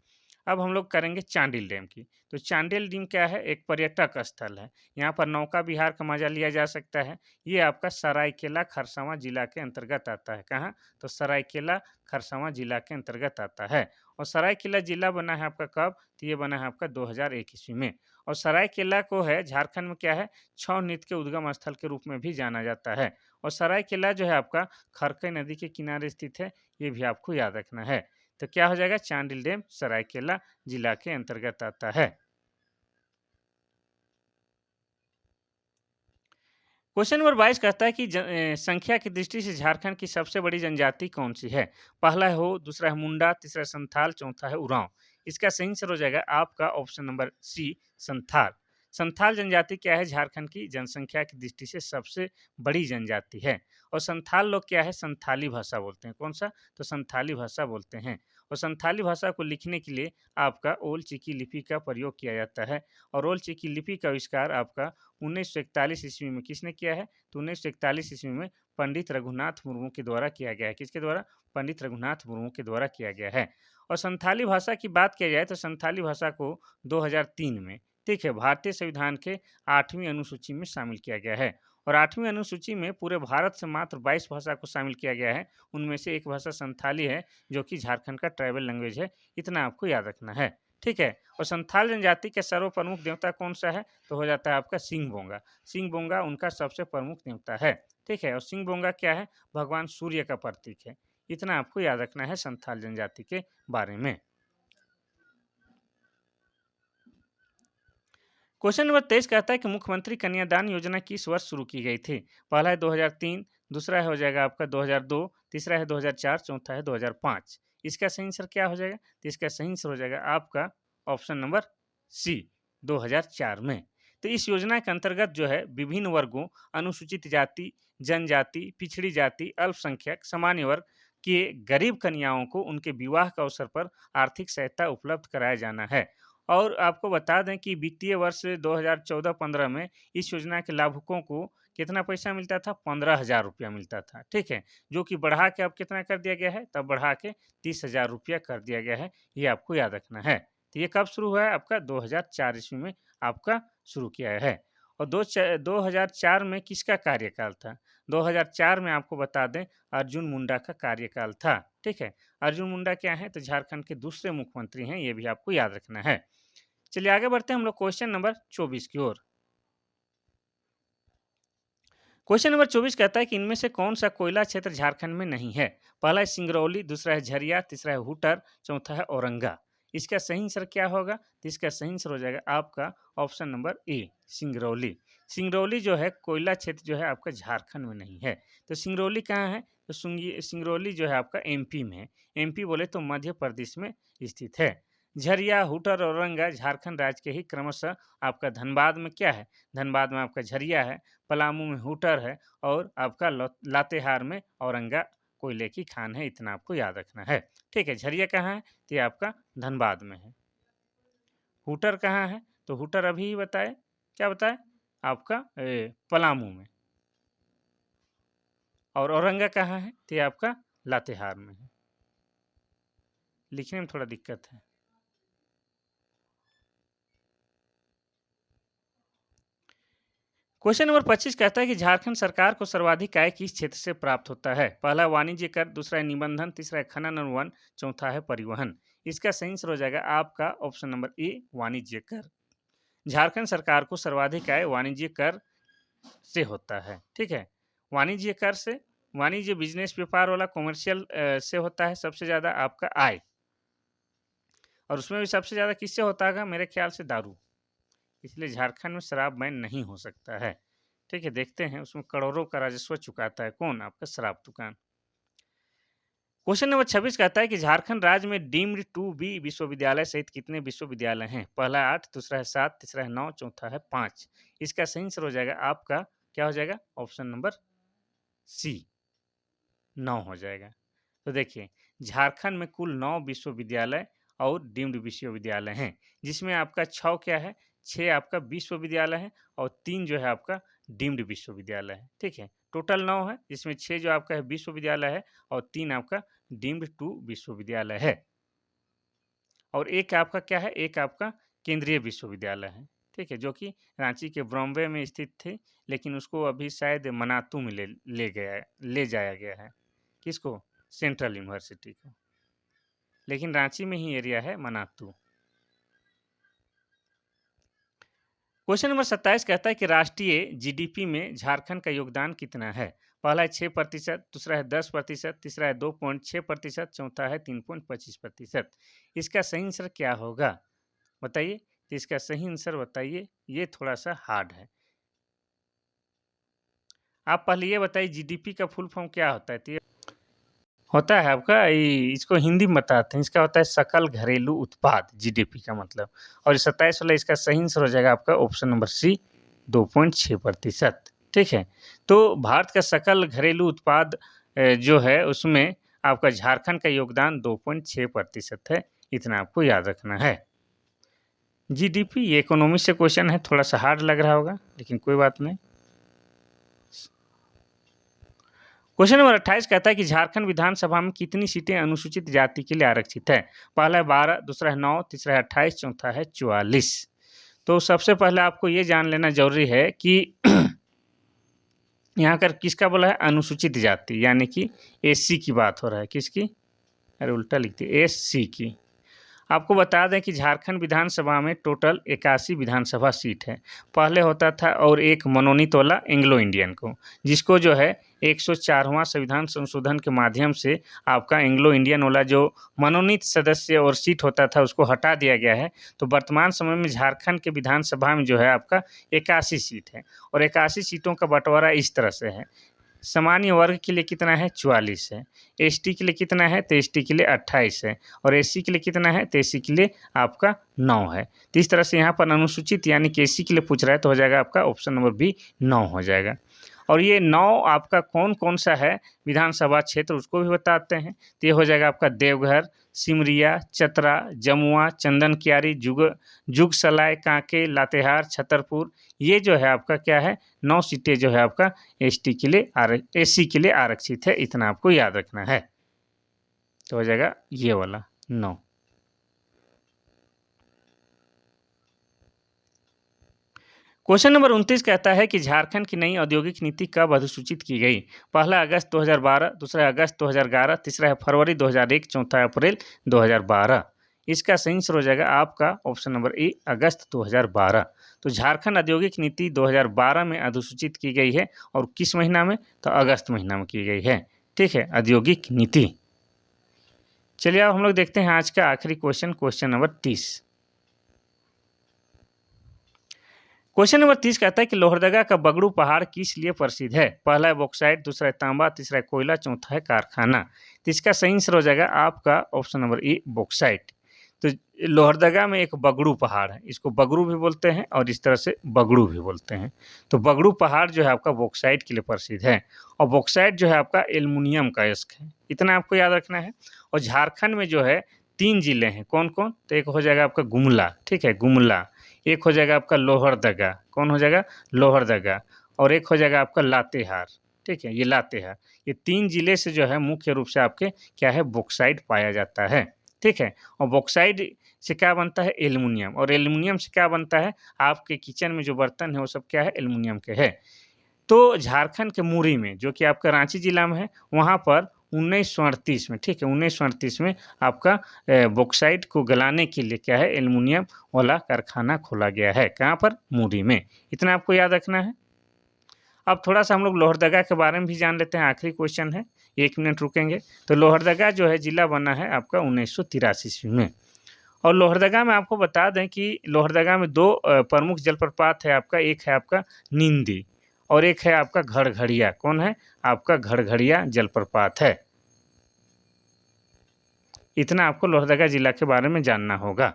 अब हम लोग करेंगे चांडिल डैम की। तो चांडिल डैम क्या है, एक पर्यटक स्थल है। यहाँ पर नौका विहार का मजा लिया जा सकता है। ये आपका सरायकेला खरसावां जिला के अंतर्गत आता है। कहाँ? तो सरायकेला खरसावां जिला के अंतर्गत आता है। और सरायकेला जिला बना है आपका कब? तो ये बना है आपका 2001 ईस्वी में। और सरायकेला को है झारखंड में क्या है, छौ नृत्य के उद्गम स्थल के रूप में भी जाना जाता है। और सरायकेला जो है आपका खरकई नदी के किनारे स्थित है। ये भी आपको याद रखना है। तो क्या हो जाएगा, चांडिल डैम सरायकेला जिला के अंतर्गत आता है। क्वेश्चन नंबर 22 कहता है कि संख्या की दृष्टि से झारखंड की सबसे बड़ी जनजाति कौन सी है? पहला है हो, दूसरा है मुंडा, तीसरा संथाल, चौथा है उरांव। इसका सही आंसर हो जाएगा आपका option number C Santhal. Santhal जनजाति क्या है, झारखंड की जनसंख्या की दृष्टि से सबसे बड़ी जनजाति है। और संथाल लोग क्या है, संथाली भाषा बोलते हैं। कौन सा? तो संथाली भाषा बोलते हैं। और संथाली भाषा को लिखने के लिए आपका ओल चिकी लिपि का प्रयोग किया जाता है। और ओल चिकी लिपि का आविष्कार आपका 1941 ईस्वी में किसने किया है? तो 1941 ईस्वी में पंडित रघुनाथ मुर्मू के द्वारा किया गया है। किसके द्वारा? पंडित रघुनाथ मुर्मू के द्वारा किया गया है। और संथाली भाषा की बात किया जाए तो संथाली भाषा को 2003 में, ठीक है, भारतीय संविधान के 8वीं अनुसूची में शामिल किया गया है। और 8वीं अनुसूची में पूरे भारत से मात्र 22 भाषा को शामिल किया गया है। उनमें से एक भाषा संथाली है, जो कि झारखंड का ट्राइबल लैंग्वेज है। इतना आपको याद रखना है। ठीक है, और संथाल जनजाति के सर्व प्रमुख देवता कौन सा है? तो हो जाता है आपका सिंह बोंगा। सिंह बोंगा उनका सबसे प्रमुख देवता है। ठीक है, और सिंह बोंगा क्या है? भगवान सूर्य का प्रतीक है। इतना आपको याद रखना है संथाल जनजाति के बारे में। क्वेश्चन नंबर 23 कहता है कि मुख्यमंत्री कन्यादान योजना किस वर्ष शुरू की गई थी? पहला है 2003, दूसरा हो जाएगा आपका 2002, तीसरा है 2004, चौथा है 2005। इसका सही आंसर क्या हो जाएगा? तो इसका सही आंसर हो जाएगा आपका ऑप्शन नंबर सी, 2004 में। तो इस योजना के अंतर्गत जो है विभिन्न वर्गों, अनुसूचित जाति, जनजाति, पिछड़ी जाति, अल्पसंख्यक, सामान्य वर्ग के गरीब कन्याओं को उनके विवाह के अवसर पर आर्थिक सहायता उपलब्ध कराया जाना है। और आपको बता दें कि वित्तीय वर्ष 2014-15 में इस योजना के लाभुकों को कितना पैसा मिलता था? 15,000 रुपया मिलता था, ठीक है? जो कि बढ़ा के अब कितना कर दिया गया है? तब बढ़ा के 30,000 रुपया कर दिया गया है, ये आपको याद रखना है। तो ये कब शुरू हुआ है? आपका 2004 ईस्वी में आपका शुरू किया है। और 2004 में किसका कार्यकाल था? 2004 में आपको बता दें अर्जुन मुंडा का कार्यकाल था, ठीक है? अर्जुन मुंडा क्या है? तो झारखंड के दूसरे मुख्यमंत्री हैं, ये भी आपको याद रखना है। चलिए आगे बढ़ते हैं हम लोग क्वेश्चन नंबर 24 की ओर। क्वेश्चन नंबर 24 कहता है कि इनमें से कौन सा कोयला क्षेत्र झारखंड में नहीं है? पहला है सिंगरौली, दूसरा है झरिया, तीसरा है हुटर, चौथा है औरंगा। इसका सही आंसर क्या होगा? तो इसका सही आंसर हो जाएगा आपका option number A, Singrauli. Singrauli जो है कोयला क्षेत्र जो है आपका झारखंड में नहीं है। तो सिंगरौली कहाँ है? तो सिंगरौली जो है आपका एमपी में है। एमपी बोले तो मध्य प्रदेश में स्थित है। झरिया, हुटर और औरंगा झारखंड राज्य के ही क्रमशः आपका धनबाद में क्या है? धनबाद में आपका झरिया है, पलामू में हुटर है और आपका लातेहार में औरंगा कोयले की खान है। इतना आपको याद रखना है, ठीक है? झरिया कहाँ है? तो ये आपका धनबाद में है। हुटर कहाँ है? तो हुटर अभी ही बताए, क्या बताए? आपका पलामू में। और औरंगा कहाँ है? तो ये आपका लातेहार में है। लिखने में थोड़ा दिक्कत है। क्वेश्चन नंबर 25 कहता है कि झारखंड सरकार को सर्वाधिक आय किस क्षेत्र से प्राप्त होता है? पहला वाणिज्य कर, दूसरा है निबंधन, तीसरा है खनन और वन, चौथा है परिवहन। इसका सही आंसर हो जाएगा आपका ऑप्शन नंबर ए, वाणिज्य कर। झारखंड सरकार को सर्वाधिक आय वाणिज्य कर से होता है, ठीक है? वाणिज्य कर से, वाणिज्य बिजनेस व्यापार वाला कॉमर्शियल से होता है सबसे ज्यादा आपका आय। और उसमें भी सबसे ज्यादा किससे होता है? मेरे ख्याल से दारू। इसलिए झारखंड में शराब बैन नहीं हो सकता है, ठीक है? देखते हैं उसमें करोड़ों का राजस्व चुकाता है कौन? आपका शराब दुकान। क्वेश्चन नंबर 26 कहता है कि झारखंड राज्य में डीम्ड टू बी विश्वविद्यालय सहित कितने विश्वविद्यालय हैं? पहला 8, दूसरा है 7, तीसरा है 9, चौथा है 5। इसका सही आंसर हो जाएगा आपका क्या हो जाएगा? ऑप्शन नंबर सी, 9 हो जाएगा। तो देखिए झारखंड में कुल 9 विश्वविद्यालय और डीम्ड विश्वविद्यालय हैं, जिसमें आपका 6 क्या है? 6 आपका विश्वविद्यालय है और 3 जो है आपका डीम्ड विश्वविद्यालय है, ठीक है? टोटल 9 है, जिसमें 6 जो आपका है विश्वविद्यालय है और 3 आपका डीम्ड टू विश्वविद्यालय है। और एक आपका क्या है? एक आपका केंद्रीय विश्वविद्यालय है, ठीक है? जो कि रांची के ब्रॉम्बे में स्थित थे, लेकिन उसको अभी शायद मनातू में ले जाया गया है। किसको? सेंट्रल यूनिवर्सिटी को। लेकिन रांची में ही एरिया है मनातू। क्वेश्चन नंबर 27 कहता है कि राष्ट्रीय जीडीपी में झारखंड का योगदान कितना है? पहला है 6%, दूसरा है 10%, तीसरा है 2.6%, चौथा है 3.25%। इसका सही आंसर क्या होगा बताइए? तो इसका सही आंसर बताइए, ये थोड़ा सा हार्ड है। आप पहले ये बताइए जीडीपी का फुल फॉर्म क्या होता है? तो ये होता है आपका, इसको हिंदी में बताते हैं, इसका होता है सकल घरेलू उत्पाद, जीडीपी का मतलब। और 27 वाला इसका सही आंसर हो जाएगा आपका ऑप्शन नंबर सी, 2.6%, ठीक है? तो भारत का सकल घरेलू उत्पाद जो है उसमें आपका झारखंड का योगदान 2.6% है। इतना आपको याद रखना है। जीडीपी ये इकोनॉमी से क्वेश्चन है, थोड़ा सा हार्ड लग रहा होगा, लेकिन कोई बात नहीं। क्वेश्चन नंबर 28 कहता है कि झारखंड विधानसभा में कितनी सीटें अनुसूचित जाति के लिए आरक्षित है? पहला है 12, दूसरा है 9, तीसरा है 28, चौथा है 44। तो सबसे पहले आपको ये जान लेना जरूरी है कि यहाँ कर किसका बोला है? अनुसूचित जाति, यानी कि एससी की बात हो रहा है। किसकी? अरे उल्टा लिखती है, एससी की। आपको बता दें कि झारखंड विधानसभा में टोटल 81 विधानसभा सीट है। पहले होता था और एक मनोनीत वाला एंग्लो इंडियन को, जिसको जो है 104वां संविधान संशोधन के माध्यम से आपका एंग्लो इंडियन वाला जो मनोनीत सदस्य और सीट होता था उसको हटा दिया गया है। तो वर्तमान समय में झारखंड के विधानसभा में जो है आपका 81 सीट है और 81 सीटों का बंटवारा इस तरह से है। सामान्य वर्ग के लिए कितना है? 44 है। एसटी के लिए कितना है? तो एसटी के लिए 28 है और एससी के लिए कितना है? तो एससी के लिए आपका 9 है। तो इस तरह से यहाँ पर अनुसूचित यानी कि एससी के लिए पूछ रहा है तो हो जाएगा आपका ऑप्शन नंबर बी 9 हो जाएगा। और ये 9 आपका कौन-कौन सा है विधानसभा क्षेत्र उसको भी बताते हैं। तो ये हो जाएगा आपका देवघर, सिमरिया, चतरा, जमुआ, चंदनकियारी, जुगसलाई, कांके, लातेहार, छतरपुर। ये जो है आपका क्या है 9 सीटें जो है आपका एसटी के लिए एससी के लिए आरक्षित है। इतना आपको याद रखना है। तो हो जाएगा ये वाला 9। क्वेश्चन नंबर 29 कहता है कि झारखंड की नई औद्योगिक नीति कब अधिसूचित की गई? पहला अगस्त 2012, दूसरा अगस्त 2011, तीसरा है फरवरी 2001, चौथा अप्रैल 2012। इसका सही आंसर हो जाएगा आपका ऑप्शन नंबर ए अगस्त 2012। तो झारखंड औद्योगिक नीति 2012 में अधिसूचित की गई है और किस महीना में? तो अगस्त महीना में की गई है। ठीक है, औद्योगिक नीति। चलिए अब हम लोग देखते हैं आज का आखिरी क्वेश्चन नंबर 30। क्वेश्चन नंबर 30 कहता है कि लोहरदगा का बगड़ू पहाड़ किस लिए प्रसिद्ध है? पहला है बॉक्साइट, दूसरा है तांबा, तीसरा है कोयला, चौथा है कारखाना। तो इसका सही आंसर हो जाएगा आपका ऑप्शन नंबर ए बॉक्साइट। तो लोहरदगा में एक बगड़ू पहाड़ है, इसको बगड़ू भी बोलते हैं और इस तरह से बगड़ू भी बोलते हैं। तो बगड़ू पहाड़ जो है आपका बॉक्साइट के लिए प्रसिद्ध है और बॉक्साइट जो है आपका एल्युमिनियम का अयस्क है। इतना आपको याद रखना है। और झारखंड में जो है 3 जिले हैं, कौन-कौन? तो एक हो जाएगा आपका गुमला, ठीक है, गुमला। एक हो जाएगा आपका लोहरदगा, कौन हो जाएगा? लोहरदगा। और एक हो जाएगा आपका लातेहार, ठीक है, ये लातेहार। ये 3 जिले से जो है मुख्य रूप से आपके क्या है बॉक्साइट पाया जाता है, ठीक है। और बॉक्साइट से क्या बनता है? एल्युमिनियम। और एल्युमिनियम से क्या बनता है? आपके किचन में जो बर्तन है वो सब क्या है? एल्युमिनियम के है। तो झारखंड के मुरी में जो कि आपका रांची जिला में है वहाँ पर 1938 में, ठीक है, 1938 में आपका बॉक्साइट को गलाने के लिए क्या है एल्युमिनियम वाला कारखाना खोला गया है। कहाँ पर? मुरी में। इतना आपको याद रखना है। अब थोड़ा-सा हम लोग लोहरदगा के बारे में भी जान लेते हैं, आखिरी क्वेश्चन है, 1 मिनट रुकेंगे। तो लोहरदगा जो है जिला बना है आपका 1983 ईस्वी में। और लोहरदगा में आपको बता दें कि लोहरदगा में 2 प्रमुख जलप्रपात है आपका, एक है आपका निंदी और एक है आपका घड़घड़िया। कौन है? आपका घड़घड़िया जलप्रपात है। इतना आपको लोहरदगा जिला के बारे में जानना होगा।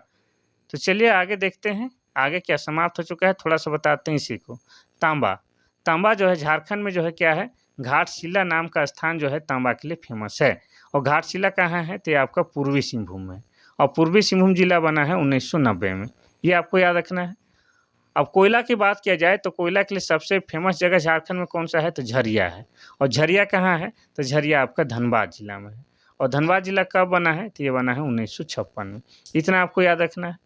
तो चलिए आगे देखते हैं, आगे क्या समाप्त हो चुका है, थोड़ा-सा बताते हैं इसी को। तांबा, तांबा जो है झारखंड में जो है क्या है, घाटशिला नाम का स्थान जो है तांबा के लिए फ़ेमस है। और घाटशिला कहाँ है? तो ये आपका पूर्वी सिंहभूम में और पूर्वी सिंहभूम जिला बना है 1990 में। ये आपको याद रखना है। अब कोयला की बात किया जाए तो कोयला के लिए सबसे फ़ेमस जगह झारखंड में कौन-सा है? तो झरिया है। और झरिया कहाँ है? तो झरिया आपका धनबाद जिला में है। और धनबाद जिला कब बना है? तो ये बना है 1956 में। इतना आपको याद रखना है।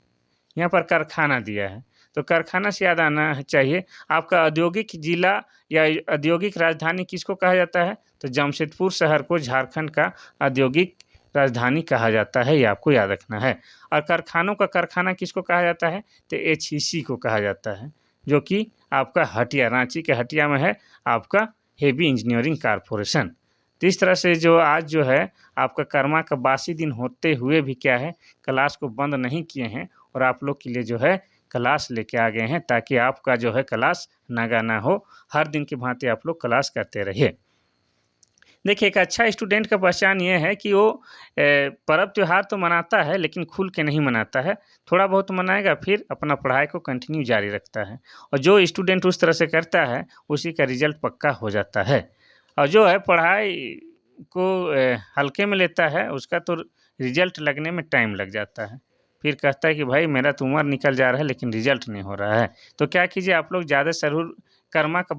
यहाँ पर कारखाना दिया है, तो कारखाना से याद आना चाहिए आपका औद्योगिक जिला या औद्योगिक राजधानी किसको कहा जाता है? तो जमशेदपुर शहर को झारखंड का औद्योगिक राजधानी कहा जाता है, ये आपको याद रखना है। और कारखानों का कारखाना किसको कहा जाता है? तो एचईसी को कहा जाता है, जो कि आपका हटिया, रांची के हटिया में है आपका हेवी इंजीनियरिंग कारपोरेशन। तो इस तरह से जो आज जो है आपका कर्मा का बासी दिन होते हुए भी क्या है क्लास को बंद नहीं किए हैं और आप लोग के लिए जो है क्लास लेके आ गए हैं ताकि आपका जो है क्लास नागा ना हो, हर दिन की भांति आप लोग क्लास करते रहिए। देखिए एक अच्छा स्टूडेंट का पहचान ये है कि वो पर्व त्योहार तो मनाता है लेकिन खुल के नहीं मनाता है, थोड़ा बहुत मनाएगा फिर अपना पढ़ाई को कंटिन्यू जारी रखता है। और जो स्टूडेंट उस तरह से करता है उसी का रिजल्ट पक्का हो जाता है। और जो है पढ़ाई को हल्के में लेता है उसका तो रिजल्ट लगने में टाइम लग जाता है। फिर कहता है कि भाई मेरा तो उम्र निकल जा रहा है लेकिन रिजल्ट नहीं हो रहा है। तो क्या कीजिए आप लोग ज़्यादा ज़रूर कर्मा का